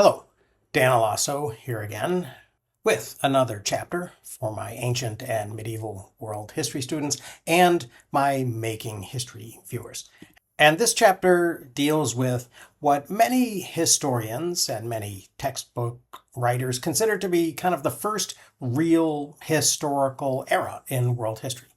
Hello, Dan Alasso here again with another chapter for my ancient and medieval world history students and my Making History viewers. And this chapter deals with what many historians and many textbook writers consider to be kind of the first real historical era in world history,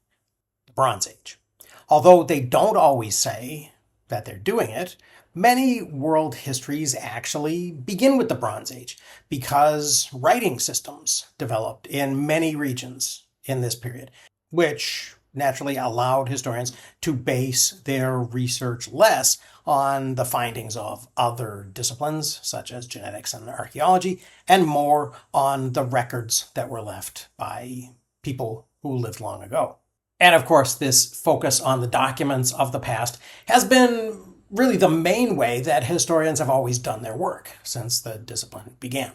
the Bronze Age. Although they don't always say that they're doing it, many world histories actually begin with the Bronze Age because writing systems developed in many regions in this period, which naturally allowed historians to base their research less on the findings of other disciplines, such as genetics and archaeology, and more on the records that were left by people who lived long ago. And of course, this focus on the documents of the past has been really the main way that historians have always done their work since the discipline began.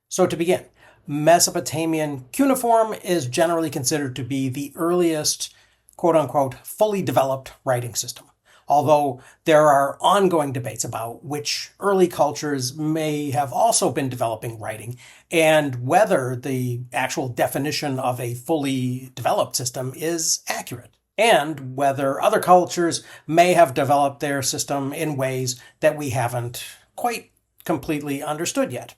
So to begin, Mesopotamian cuneiform is generally considered to be the earliest, quote-unquote, fully developed writing system, although there are ongoing debates about which early cultures may have also been developing writing and whether the actual definition of a fully developed system is accurate, and whether other cultures may have developed their system in ways that we haven't quite completely understood yet.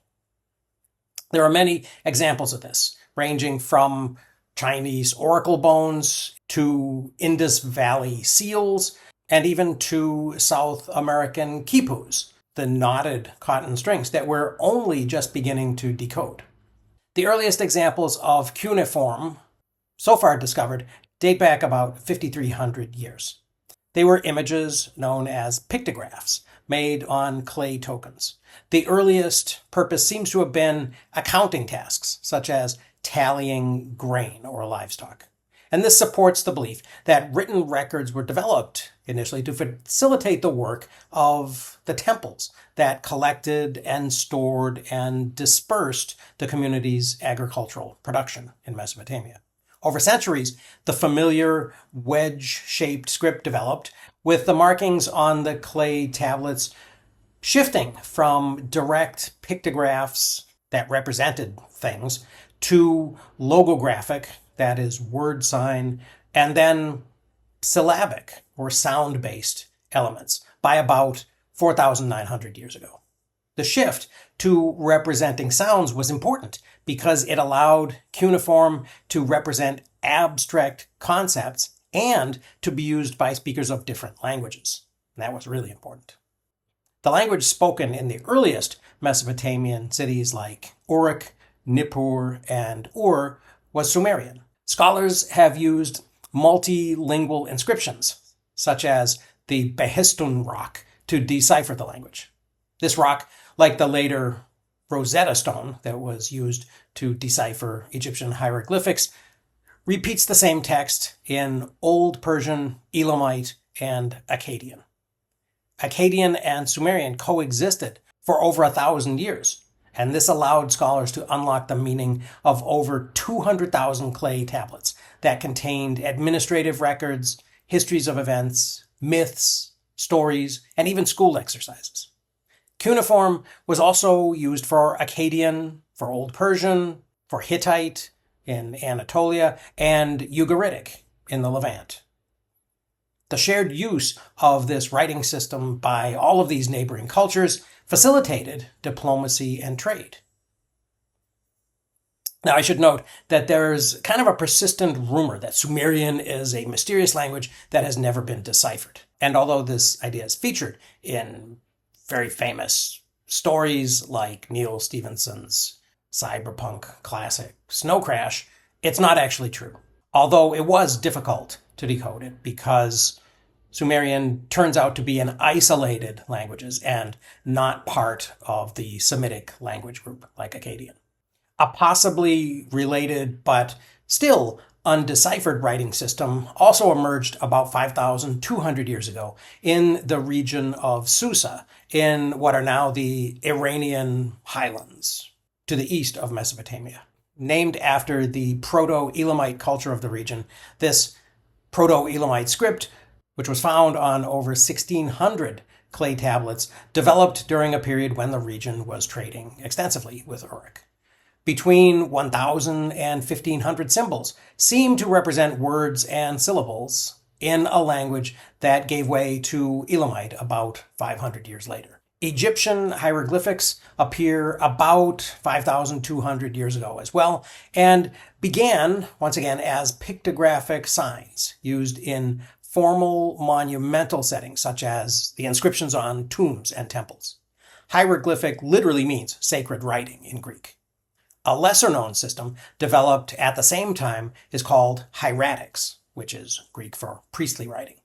There are many examples of this, ranging from Chinese oracle bones to Indus Valley seals, and even to South American quipus, the knotted cotton strings that we're only just beginning to decode. The earliest examples of cuneiform so far discovered date back about 5,300 years. They were images known as pictographs, made on clay tokens. The earliest purpose seems to have been accounting tasks, such as tallying grain or livestock. And this supports the belief that written records were developed initially to facilitate the work of the temples that collected and stored and dispersed the community's agricultural production in Mesopotamia. Over centuries, the familiar wedge-shaped script developed, with the markings on the clay tablets shifting from direct pictographs that represented things to logographic, that is, word sign, and then syllabic or sound-based elements by about 4,900 years ago. The shift to representing sounds was important because it allowed cuneiform to represent abstract concepts and to be used by speakers of different languages. And that was really important. The language spoken in the earliest Mesopotamian cities like Uruk, Nippur, and Ur was Sumerian. Scholars have used multilingual inscriptions, such as the Behistun rock, to decipher the language. This rock, like the later Rosetta Stone that was used to decipher Egyptian hieroglyphics, repeats the same text in Old Persian, Elamite, and Akkadian. Akkadian and Sumerian coexisted for over 1,000 years, and this allowed scholars to unlock the meaning of over 200,000 clay tablets that contained administrative records, histories of events, myths, stories, and even school exercises. Cuneiform was also used for Akkadian, for Old Persian, for Hittite in Anatolia, and Ugaritic in the Levant. The shared use of this writing system by all of these neighboring cultures facilitated diplomacy and trade. Now, I should note that there's kind of a persistent rumor that Sumerian is a mysterious language that has never been deciphered. And although this idea is featured in very famous stories like Neal Stephenson's cyberpunk classic Snow Crash, it's not actually true. Although it was difficult to decode it because Sumerian turns out to be an isolated language and not part of the Semitic language group like Akkadian. A possibly related but still undeciphered writing system also emerged about 5,200 years ago in the region of Susa, in what are now the Iranian highlands, to the east of Mesopotamia. Named after the Proto-Elamite culture of the region, this Proto-Elamite script, which was found on over 1,600 clay tablets developed during a period when the region was trading extensively with Uruk. Between 1,000 and 1,500 symbols seem to represent words and syllables in a language that gave way to Elamite about 500 years later. Egyptian hieroglyphics appear about 5,200 years ago as well, and began, once again, as pictographic signs used in formal monumental settings, such as the inscriptions on tombs and temples. Hieroglyphic literally means sacred writing in Greek. A lesser-known system developed at the same time is called hieratic, which is Greek for priestly writing.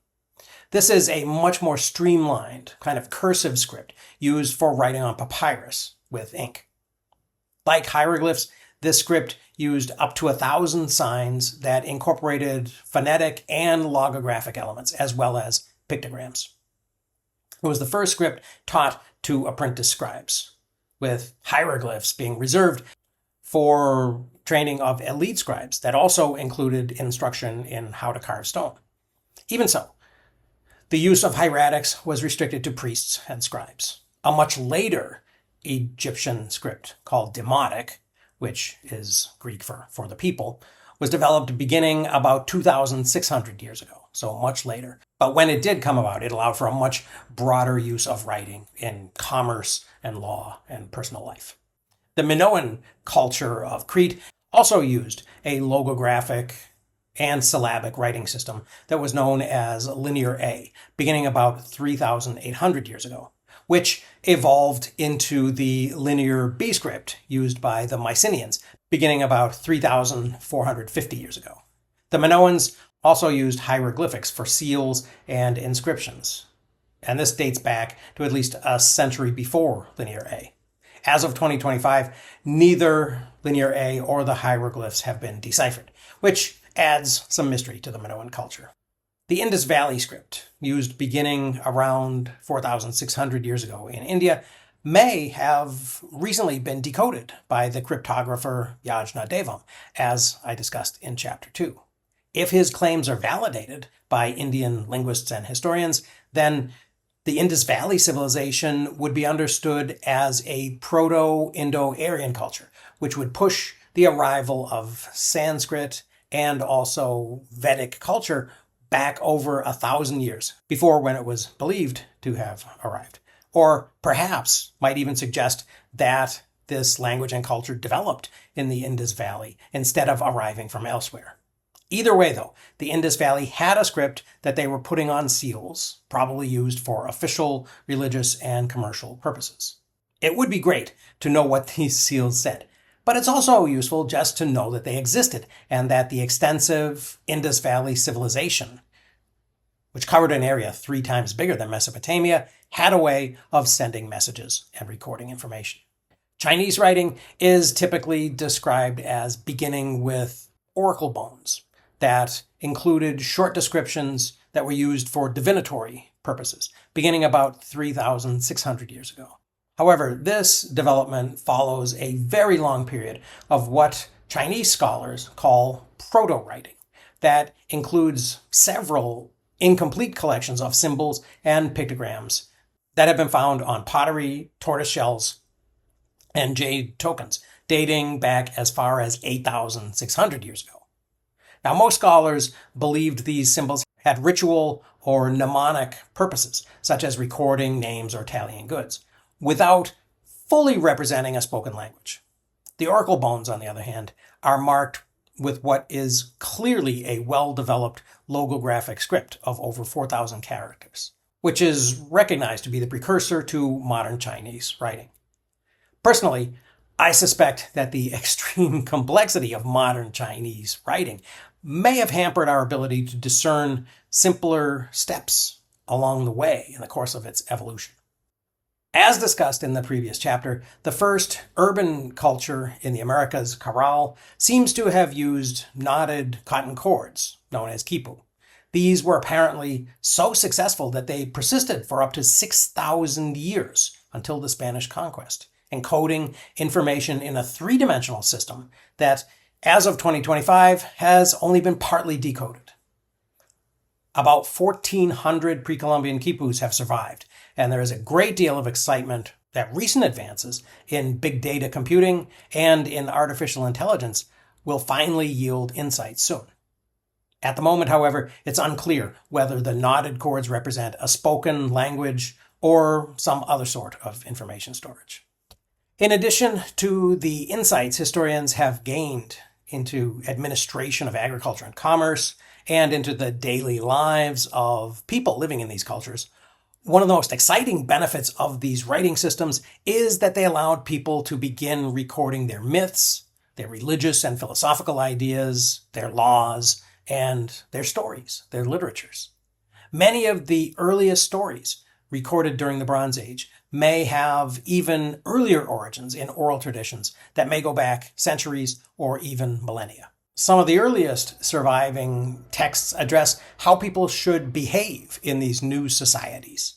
This is a much more streamlined, kind of cursive script used for writing on papyrus with ink. Like hieroglyphs, this script used up to 1,000 signs that incorporated phonetic and logographic elements, as well as pictograms. It was the first script taught to apprentice scribes, with hieroglyphs being reserved for training of elite scribes that also included instruction in how to carve stone. Even so, the use of hieratics was restricted to priests and scribes. A much later Egyptian script called Demotic, which is Greek for the people, was developed beginning about 2,600 years ago, so much later. But when it did come about, it allowed for a much broader use of writing in commerce and law and personal life. The Minoan culture of Crete also used a logographic and syllabic writing system that was known as Linear A, beginning about 3,800 years ago, which evolved into the Linear B script used by the Mycenaeans, beginning about 3,450 years ago. The Minoans also used hieroglyphics for seals and inscriptions, and this dates back to at least a century before Linear A. As of 2025, neither Linear A or the hieroglyphs have been deciphered, which adds some mystery to the Minoan culture. The Indus Valley script, used beginning around 4,600 years ago in India, may have recently been decoded by the cryptographer Yajnadevam, as I discussed in Chapter 2. If his claims are validated by Indian linguists and historians, then the Indus Valley civilization would be understood as a Proto-Indo-Aryan culture, which would push the arrival of Sanskrit and also Vedic culture back over 1,000 years before when it was believed to have arrived. Or perhaps might even suggest that this language and culture developed in the Indus Valley instead of arriving from elsewhere. Either way, though, the Indus Valley had a script that they were putting on seals, probably used for official, religious, and commercial purposes. It would be great to know what these seals said, but it's also useful just to know that they existed and that the extensive Indus Valley civilization, which covered an area 3 times bigger than Mesopotamia, had a way of sending messages and recording information. Chinese writing is typically described as beginning with oracle bones that included short descriptions that were used for divinatory purposes, beginning about 3,600 years ago. However, this development follows a very long period of what Chinese scholars call proto-writing, that includes several incomplete collections of symbols and pictograms that have been found on pottery, tortoise shells, and jade tokens, dating back as far as 8,600 years ago. Now, most scholars believed these symbols had ritual or mnemonic purposes, such as recording names or tallying goods, without fully representing a spoken language. The oracle bones, on the other hand, are marked with what is clearly a well-developed logographic script of over 4,000 characters, which is recognized to be the precursor to modern Chinese writing. Personally, I suspect that the extreme complexity of modern Chinese writing may have hampered our ability to discern simpler steps along the way in the course of its evolution. As discussed in the previous chapter, the first urban culture in the Americas, Caral, seems to have used knotted cotton cords, known as quipu. These were apparently so successful that they persisted for up to 6,000 years until the Spanish conquest, encoding information in a 3-dimensional system that, as of 2025, has only been partly decoded. About 1,400 pre-Columbian quipus have survived, and there is a great deal of excitement that recent advances in big data computing and in artificial intelligence will finally yield insights soon. At the moment, however, it's unclear whether the knotted cords represent a spoken language or some other sort of information storage. In addition to the insights historians have gained into administration of agriculture and commerce and into the daily lives of people living in these cultures, one of the most exciting benefits of these writing systems is that they allowed people to begin recording their myths, their religious and philosophical ideas, their laws, and their stories, their literatures. Many of the earliest stories recorded during the Bronze Age may have even earlier origins in oral traditions that may go back centuries or even millennia. Some of the earliest surviving texts address how people should behave in these new societies,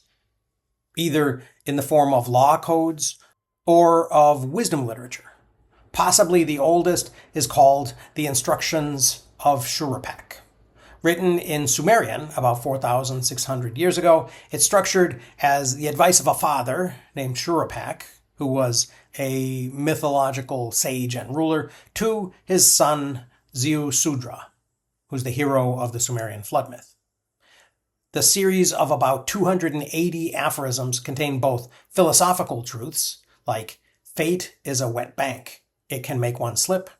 either in the form of law codes or of wisdom literature. Possibly the oldest is called the Instructions of Shuruppak. Written in Sumerian about 4,600 years ago, it's structured as the advice of a father named Shuruppak, who was a mythological sage and ruler, to his son Ziusudra, who's the hero of the Sumerian flood myth. The series of about 280 aphorisms contain both philosophical truths, like fate is a wet bank, it can make one slip,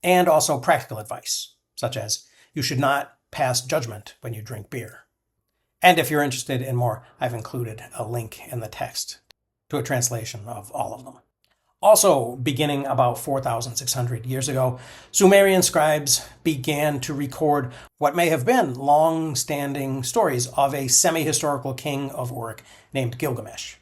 and also practical advice, such as you should not pass judgment when you drink beer. And if you're interested in more, I've included a link in the text to a translation of all of them. Also, beginning about 4,600 years ago, Sumerian scribes began to record what may have been long-standing stories of a semi-historical king of Uruk named Gilgamesh.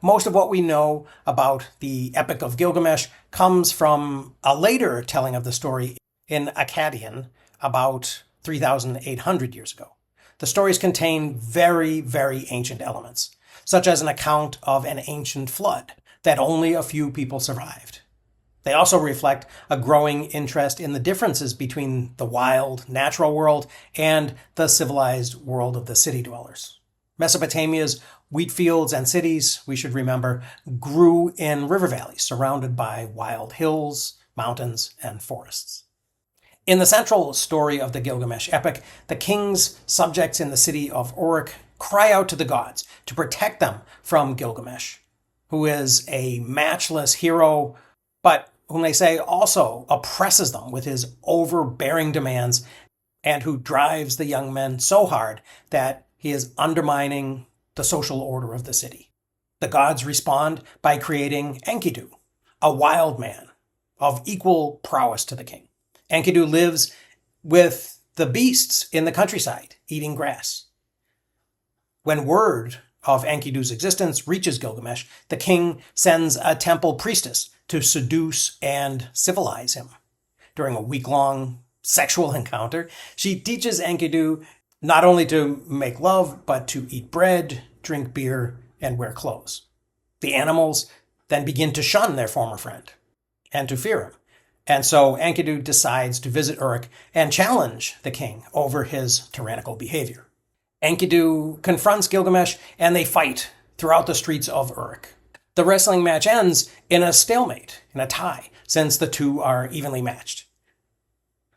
Most of what we know about the Epic of Gilgamesh comes from a later telling of the story in Akkadian about 3,800 years ago. The stories contain very, very ancient elements, such as an account of an ancient flood that only a few people survived. They also reflect a growing interest in the differences between the wild, natural world and the civilized world of the city dwellers. Mesopotamia's wheat fields and cities, we should remember, grew in river valleys surrounded by wild hills, mountains, and forests. In the central story of the Gilgamesh epic, the king's subjects in the city of Uruk cry out to the gods to protect them from Gilgamesh, who is a matchless hero, but whom they say also oppresses them with his overbearing demands and who drives the young men so hard that he is undermining the social order of the city. The gods respond by creating Enkidu, a wild man of equal prowess to the king. Enkidu lives with the beasts in the countryside, eating grass. When word of Enkidu's existence reaches Gilgamesh, the king sends a temple priestess to seduce and civilize him. During a week-long sexual encounter, she teaches Enkidu not only to make love, but to eat bread, drink beer, and wear clothes. The animals then begin to shun their former friend and to fear him. And so Enkidu decides to visit Uruk and challenge the king over his tyrannical behavior. Enkidu confronts Gilgamesh and they fight throughout the streets of Uruk. The wrestling match ends in a stalemate, in a tie, since the two are evenly matched.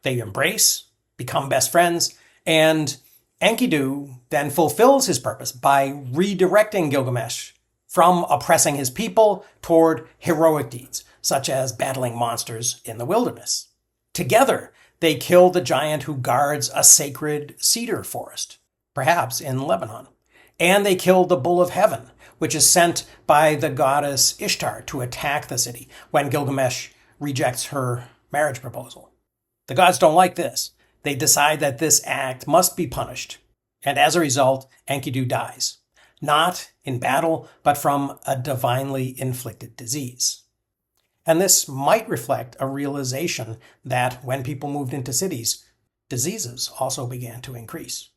They embrace, become best friends, and Enkidu then fulfills his purpose by redirecting Gilgamesh from oppressing his people toward heroic deeds, such as battling monsters in the wilderness. Together, they kill the giant who guards a sacred cedar forest, perhaps in Lebanon. And they kill the bull of heaven, which is sent by the goddess Ishtar to attack the city when Gilgamesh rejects her marriage proposal. The gods don't like this. They decide that this act must be punished. And as a result, Enkidu dies. Not in battle, but from a divinely inflicted disease. And this might reflect a realization that when people moved into cities, diseases also began to increase.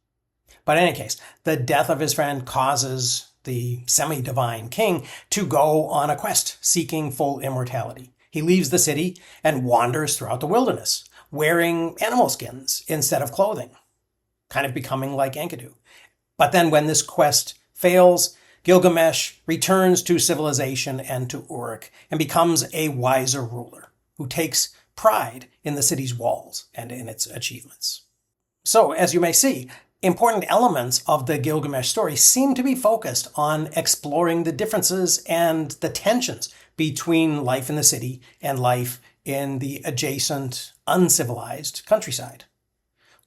But in any case, the death of his friend causes the semi-divine king to go on a quest seeking full immortality. He leaves the city and wanders throughout the wilderness, wearing animal skins instead of clothing, kind of becoming like Enkidu. But then when this quest fails, Gilgamesh returns to civilization and to Uruk and becomes a wiser ruler who takes pride in the city's walls and in its achievements. So, as you may see, important elements of the Gilgamesh story seem to be focused on exploring the differences and the tensions between life in the city and life in the adjacent, uncivilized countryside.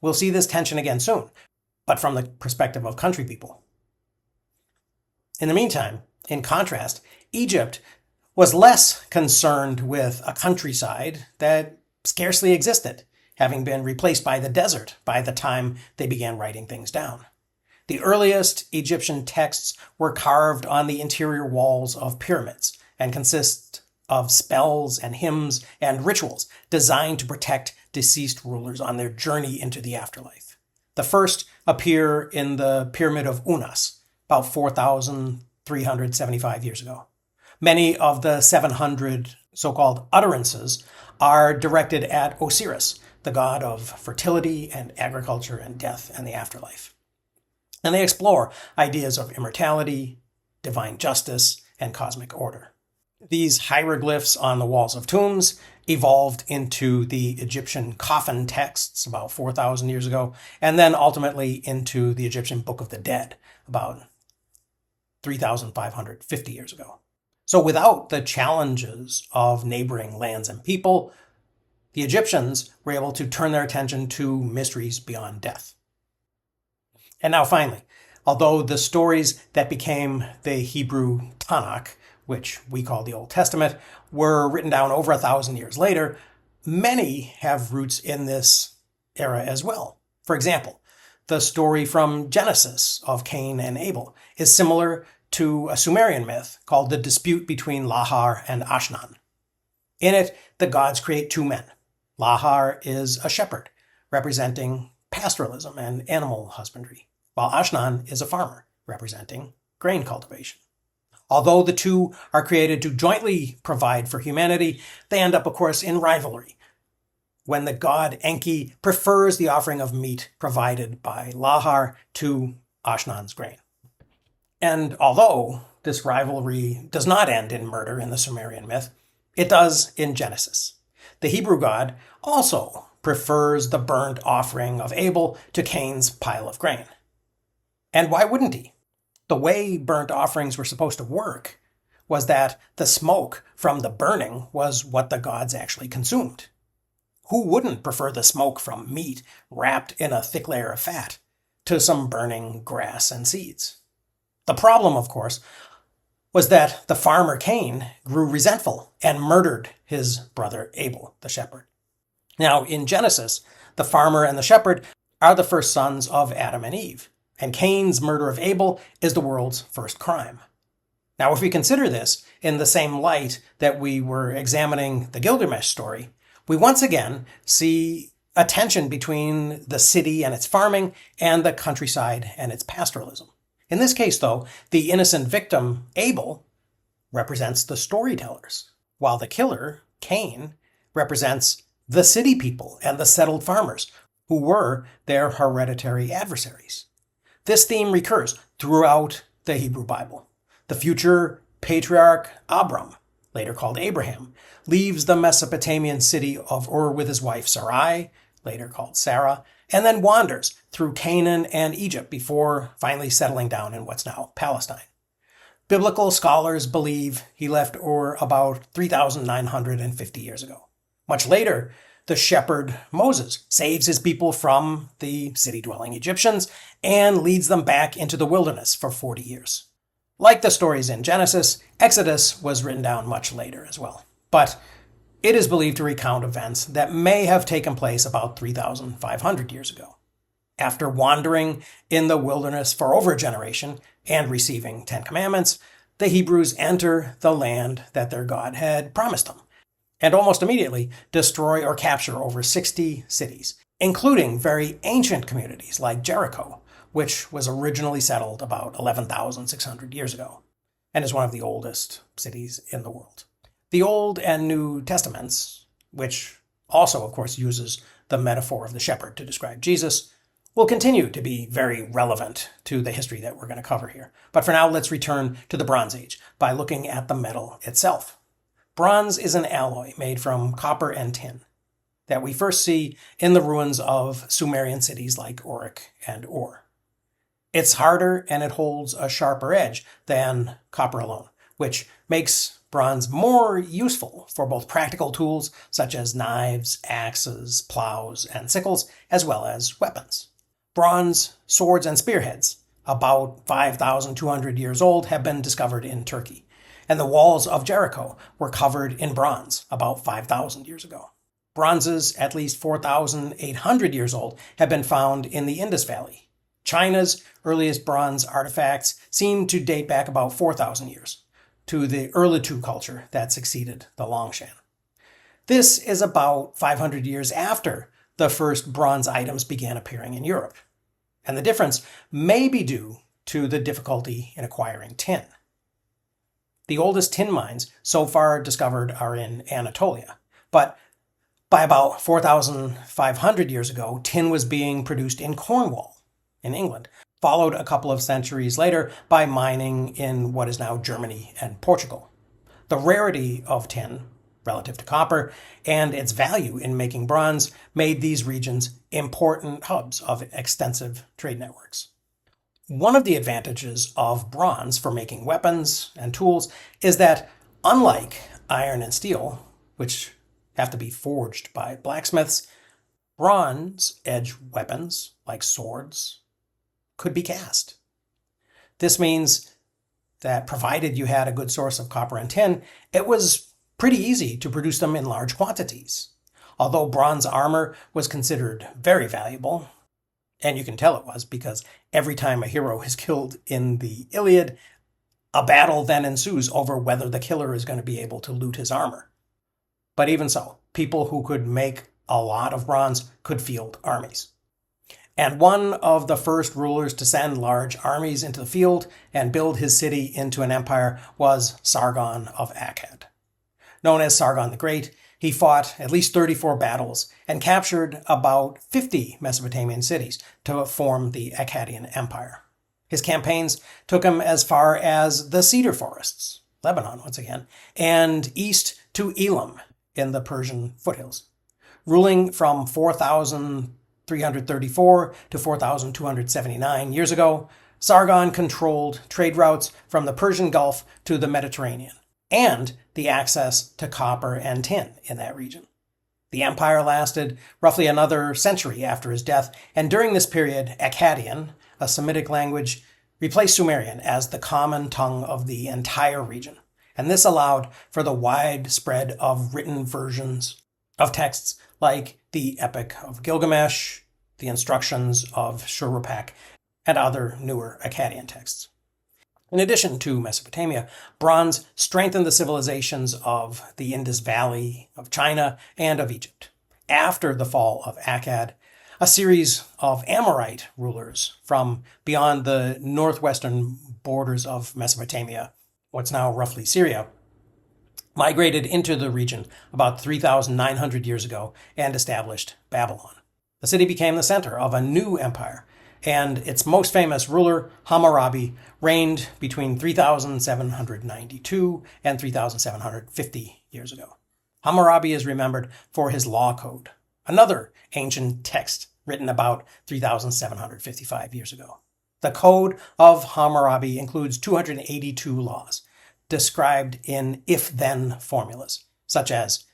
We'll see this tension again soon, but from the perspective of country people. In the meantime, in contrast, Egypt was less concerned with a countryside that scarcely existed, having been replaced by the desert by the time they began writing things down. The earliest Egyptian texts were carved on the interior walls of pyramids and consist of spells and hymns and rituals designed to protect deceased rulers on their journey into the afterlife. The first appear in the Pyramid of Unas, about 4,375 years ago. Many of the 700 so-called utterances are directed at Osiris, the god of fertility and agriculture and death and the afterlife. And they explore ideas of immortality, divine justice, and cosmic order. These hieroglyphs on the walls of tombs evolved into the Egyptian coffin texts about 4,000 years ago, and then ultimately into the Egyptian Book of the Dead about 3,550 years ago. So without the challenges of neighboring lands and people, the Egyptians were able to turn their attention to mysteries beyond death. And now finally, although the stories that became the Hebrew Tanakh, which we call the Old Testament, were written down over 1,000 years later, many have roots in this era as well. For example, the story from Genesis of Cain and Abel is similar to a Sumerian myth called the dispute between Lahar and Ashnan. In it, the gods create two men. Lahar is a shepherd, representing pastoralism and animal husbandry, while Ashnan is a farmer, representing grain cultivation. Although the two are created to jointly provide for humanity, they end up, of course, in rivalry, when the god Enki prefers the offering of meat provided by Lahar to Ashnan's grain. And although this rivalry does not end in murder in the Sumerian myth, it does in Genesis. The Hebrew God also prefers the burnt offering of Abel to Cain's pile of grain. And why wouldn't he? The way burnt offerings were supposed to work was that the smoke from the burning was what the gods actually consumed. Who wouldn't prefer the smoke from meat wrapped in a thick layer of fat to some burning grass and seeds? The problem, of course, was that the farmer Cain grew resentful and murdered his brother Abel, the shepherd. Now, in Genesis, the farmer and the shepherd are the first sons of Adam and Eve, and Cain's murder of Abel is the world's first crime. Now, if we consider this in the same light that we were examining the Gilgamesh story, we once again see a tension between the city and its farming and the countryside and its pastoralism. In this case, though, the innocent victim, Abel, represents the storytellers, while the killer, Cain, represents the city people and the settled farmers, who were their hereditary adversaries. This theme recurs throughout the Hebrew Bible. The future patriarch Abram, later called Abraham, leaves the Mesopotamian city of Ur with his wife Sarai, later called Sarah, and then wanders through Canaan and Egypt before finally settling down in what's now Palestine. Biblical scholars believe he left Ur about 3,950 years ago. Much later, the shepherd Moses saves his people from the city-dwelling Egyptians and leads them back into the wilderness for 40 years. Like the stories in Genesis, Exodus was written down much later as well. But it is believed to recount events that may have taken place about 3,500 years ago. After wandering in the wilderness for over a generation and receiving 10 commandments, the Hebrews enter the land that their God had promised them, and almost immediately destroy or capture over 60 cities, including very ancient communities like Jericho, which was originally settled about 11,600 years ago, and is one of the oldest cities in the world. The Old and New Testaments, which also, of course, uses the metaphor of the shepherd to describe Jesus, will continue to be very relevant to the history that we're going to cover here. But for now, let's return to the Bronze Age by looking at the metal itself. Bronze is an alloy made from copper and tin that we first see in the ruins of Sumerian cities like Uruk and Ur. It's harder and it holds a sharper edge than copper alone, which makes bronze more useful for both practical tools such as knives, axes, plows, and sickles, as well as weapons. Bronze swords and spearheads, about 5,200 years old, have been discovered in Turkey, and the walls of Jericho were covered in bronze about 5,000 years ago. Bronzes at least 4,800 years old have been found in the Indus Valley. China's earliest bronze artifacts seem to date back about 4,000 years, to the Urlitu culture that succeeded the Longshan. This is about 500 years after the first bronze items began appearing in Europe, and the difference may be due to the difficulty in acquiring tin. The oldest tin mines so far discovered are in Anatolia, but by about 4,500 years ago, tin was being produced in Cornwall, in England, followed a couple of centuries later by mining in what is now Germany and Portugal. The rarity of tin, relative to copper, and its value in making bronze made these regions important hubs of extensive trade networks. One of the advantages of bronze for making weapons and tools is that, unlike iron and steel, which have to be forged by blacksmiths, bronze edge weapons, like swords, could be cast. This means that provided you had a good source of copper and tin, it was pretty easy to produce them in large quantities. Although bronze armor was considered very valuable, and you can tell it was because every time a hero is killed in the Iliad, a battle then ensues over whether the killer is going to be able to loot his armor. But even so, people who could make a lot of bronze could field armies. And one of the first rulers to send large armies into the field and build his city into an empire was Sargon of Akkad. Known as Sargon the Great, he fought at least 34 battles and captured about 50 Mesopotamian cities to form the Akkadian Empire. His campaigns took him as far as the cedar forests, Lebanon once again, and east to Elam in the Persian foothills. Ruling from 4,334 to 4,279 years ago, Sargon controlled trade routes from the Persian Gulf to the Mediterranean, and the access to copper and tin in that region. The empire lasted roughly another century after his death, and during this period, Akkadian, a Semitic language, replaced Sumerian as the common tongue of the entire region. And this allowed for the wide spread of written versions of texts like the Epic of Gilgamesh, the Instructions of Shuruppak, and other newer Akkadian texts. In addition to Mesopotamia, bronze strengthened the civilizations of the Indus Valley, of China, and of Egypt. After the fall of Akkad, a series of Amorite rulers from beyond the northwestern borders of Mesopotamia, what's now roughly Syria, migrated into the region about 3,900 years ago and established Babylon. The city became the center of a new empire, and its most famous ruler, Hammurabi, reigned between 3,792 and 3,750 years ago. Hammurabi is remembered for his law code, another ancient text written about 3,755 years ago. The Code of Hammurabi includes 282 laws, described in if-then formulas, such as,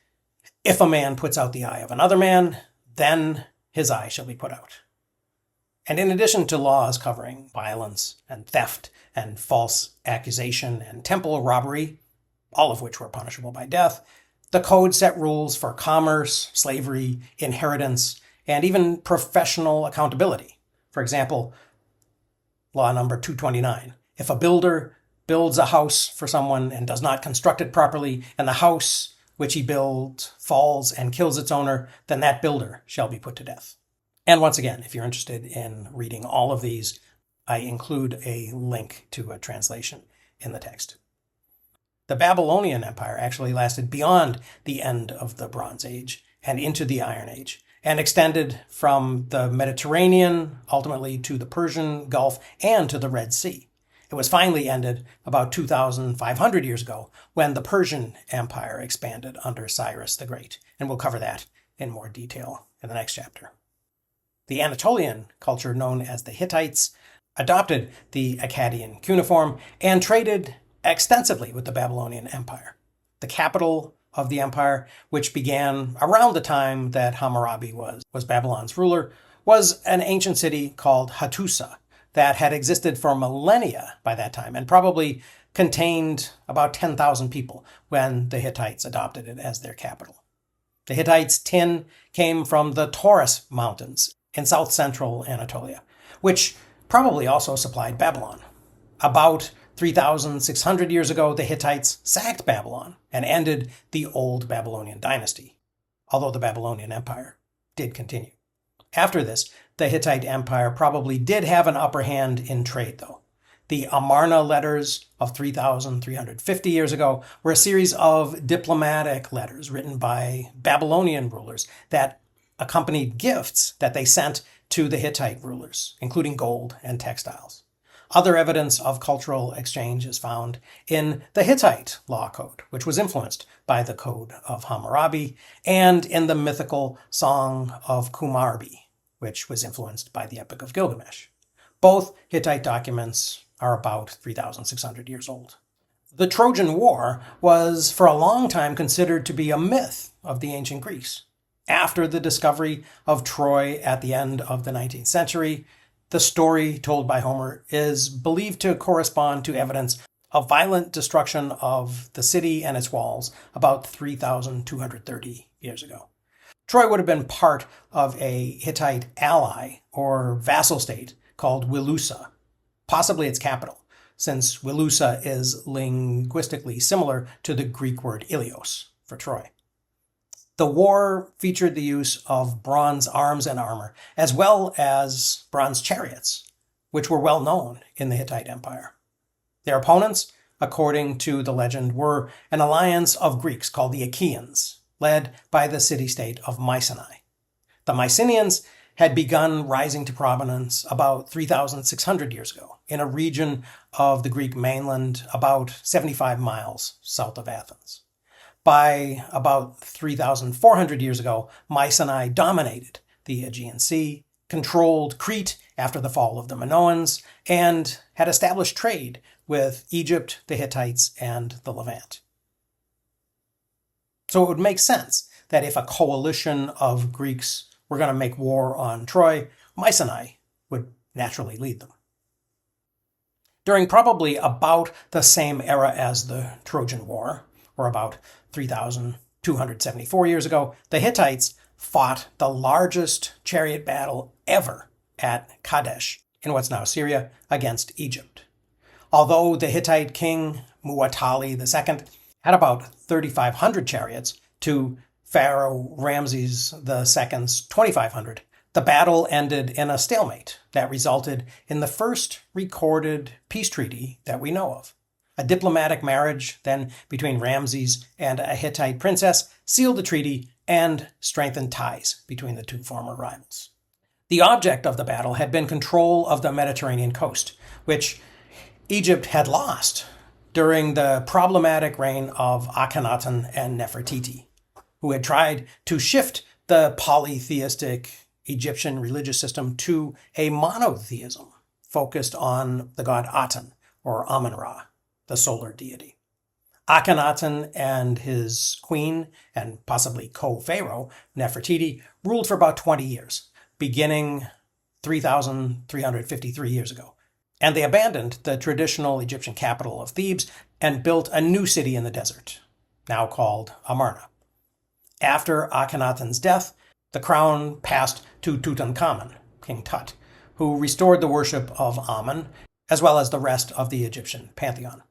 if a man puts out the eye of another man, then his eye shall be put out. And in addition to laws covering violence and theft and false accusation and temple robbery, all of which were punishable by death, the code set rules for commerce, slavery, inheritance, and even professional accountability. For example, law number 229. If a builder builds a house for someone and does not construct it properly, and the house which he built falls and kills its owner, then that builder shall be put to death. And once again, if you're interested in reading all of these, I include a link to a translation in the text. The Babylonian Empire actually lasted beyond the end of the Bronze Age and into the Iron Age, and extended from the Mediterranean, ultimately to the Persian Gulf and to the Red Sea. It was finally ended about 2,500 years ago when the Persian Empire expanded under Cyrus the Great, and we'll cover that in more detail in the next chapter. The Anatolian culture, known as the Hittites, adopted the Akkadian cuneiform and traded extensively with the Babylonian Empire. The capital of the empire, which began around the time that Hammurabi was Babylon's ruler, was an ancient city called Hattusa that had existed for millennia by that time and probably contained about 10,000 people when the Hittites adopted it as their capital. The Hittites' tin came from the Taurus Mountains in south-central Anatolia, which probably also supplied Babylon. About 3,600 years ago, the Hittites sacked Babylon and ended the Old Babylonian dynasty, although the Babylonian Empire did continue. After this, the Hittite Empire probably did have an upper hand in trade, though. The Amarna letters of 3,350 years ago were a series of diplomatic letters written by Babylonian rulers that accompanied gifts that they sent to the Hittite rulers, including gold and textiles. Other evidence of cultural exchange is found in the Hittite law code, which was influenced by the Code of Hammurabi, and in the mythical Song of Kumarbi, which was influenced by the Epic of Gilgamesh. Both Hittite documents are about 3,600 years old. The Trojan War was for a long time considered to be a myth of the ancient Greeks. After the discovery of Troy at the end of the 19th century, the story told by Homer is believed to correspond to evidence of violent destruction of the city and its walls about 3,230 years ago. Troy would have been part of a Hittite ally or vassal state called Wilusa, possibly its capital, since Wilusa is linguistically similar to the Greek word Ilios for Troy. The war featured the use of bronze arms and armor, as well as bronze chariots, which were well known in the Hittite Empire. Their opponents, according to the legend, were an alliance of Greeks called the Achaeans, led by the city-state of Mycenae. The Mycenaeans had begun rising to prominence about 3,600 years ago in a region of the Greek mainland about 75 miles south of Athens. By about 3,400 years ago, Mycenae dominated the Aegean Sea, controlled Crete after the fall of the Minoans, and had established trade with Egypt, the Hittites, and the Levant. So it would make sense that if a coalition of Greeks were going to make war on Troy, Mycenae would naturally lead them. During probably about the same era as the Trojan War, or about 3,274 years ago, the Hittites fought the largest chariot battle ever at Kadesh, in what's now Syria, against Egypt. Although the Hittite king Muwatalli II had about 3,500 chariots to Pharaoh Ramses II's 2,500, the battle ended in a stalemate that resulted in the first recorded peace treaty that we know of. A diplomatic marriage, then, between Ramses and a Hittite princess sealed the treaty and strengthened ties between the two former rivals. The object of the battle had been control of the Mediterranean coast, which Egypt had lost during the problematic reign of Akhenaten and Nefertiti, who had tried to shift the polytheistic Egyptian religious system to a monotheism focused on the god Aten, or Amun-Ra, the solar deity. Akhenaten and his queen, and possibly co-pharaoh, Nefertiti, ruled for about 20 years, beginning 3,353 years ago. And they abandoned the traditional Egyptian capital of Thebes and built a new city in the desert, now called Amarna. After Akhenaten's death, the crown passed to Tutankhamun, King Tut, who restored the worship of Amun, as well as the rest of the Egyptian pantheon.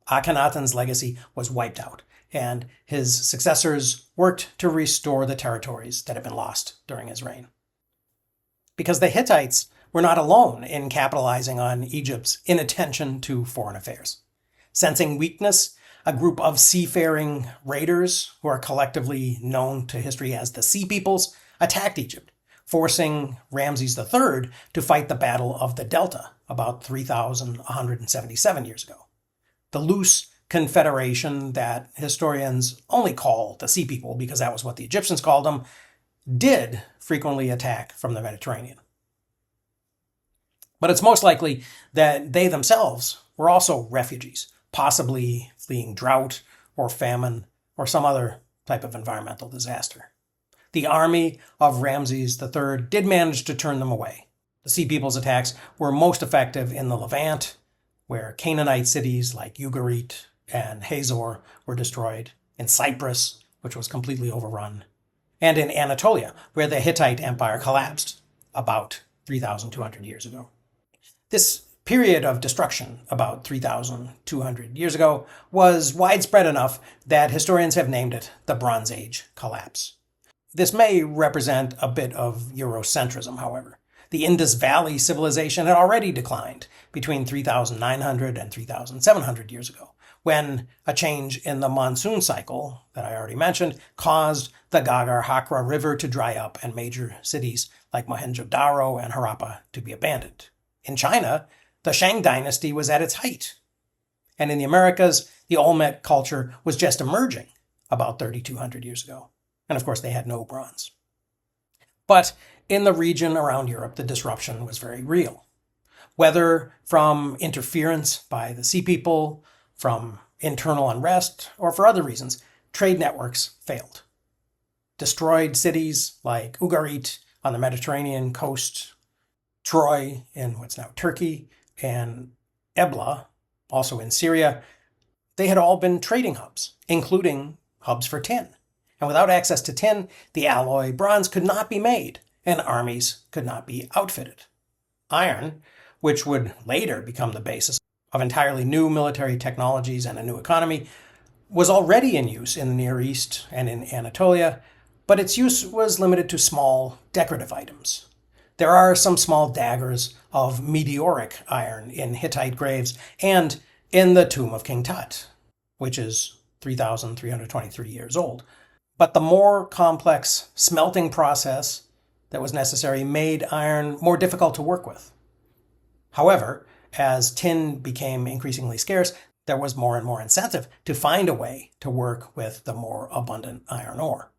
Akhenaten's legacy was wiped out, and his successors worked to restore the territories that had been lost during his reign. Because the Hittites were not alone in capitalizing on Egypt's inattention to foreign affairs. Sensing weakness, a group of seafaring raiders, who are collectively known to history as the Sea Peoples, attacked Egypt, forcing Ramses III to fight the Battle of the Delta about 3,177 years ago. The loose confederation that historians only call the Sea People, because that was what the Egyptians called them, did frequently attack from the Mediterranean. But it's most likely that they themselves were also refugees, possibly fleeing drought or famine or some other type of environmental disaster. The army of Ramses III did manage to turn them away. The Sea People's attacks were most effective in the Levant, where Canaanite cities like Ugarit and Hazor were destroyed, in Cyprus, which was completely overrun, and in Anatolia, where the Hittite Empire collapsed about 3,200 years ago. This period of destruction, about 3,200 years ago, was widespread enough that historians have named it the Bronze Age collapse. This may represent a bit of Eurocentrism, however. The Indus Valley civilization had already declined between 3,900 and 3,700 years ago, when a change in the monsoon cycle that I already mentioned caused the Ghaggar-Hakra River to dry up and major cities like Mohenjo-Daro and Harappa to be abandoned. In China, the Shang dynasty was at its height. And in the Americas, the Olmec culture was just emerging about 3,200 years ago. And of course, they had no bronze. But in the region around Europe, the disruption was very real. Whether from interference by the Sea People, from internal unrest, or for other reasons, trade networks failed. Destroyed cities like Ugarit on the Mediterranean coast, Troy in what's now Turkey, and Ebla, also in Syria, they had all been trading hubs, including hubs for tin. And without access to tin, the alloy bronze could not be made, and armies could not be outfitted. Iron, which would later become the basis of entirely new military technologies and a new economy, was already in use in the Near East and in Anatolia, but its use was limited to small decorative items. There are some small daggers of meteoric iron in Hittite graves and in the tomb of King Tut, which is 3,323 years old. But the more complex smelting process that was necessary made iron more difficult to work with. However, as tin became increasingly scarce, there was more and more incentive to find a way to work with the more abundant iron ore.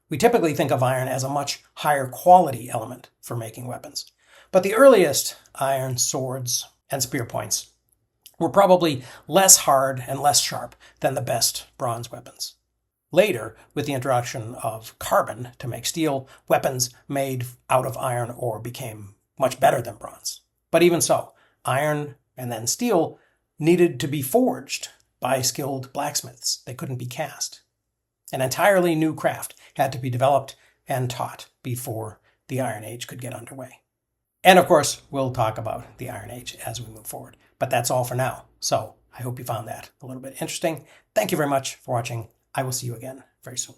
We typically think of iron as a much higher quality element for making weapons. But the earliest iron swords and spear points were probably less hard and less sharp than the best bronze weapons. Later, with the introduction of carbon to make steel, weapons made out of iron ore became much better than bronze. But even so, iron and then steel needed to be forged by skilled blacksmiths. They couldn't be cast. An entirely new craft had to be developed and taught before the Iron Age could get underway. And of course, we'll talk about the Iron Age as we move forward. But that's all for now. So I hope you found that a little bit interesting. Thank you very much for watching. I will see you again very soon.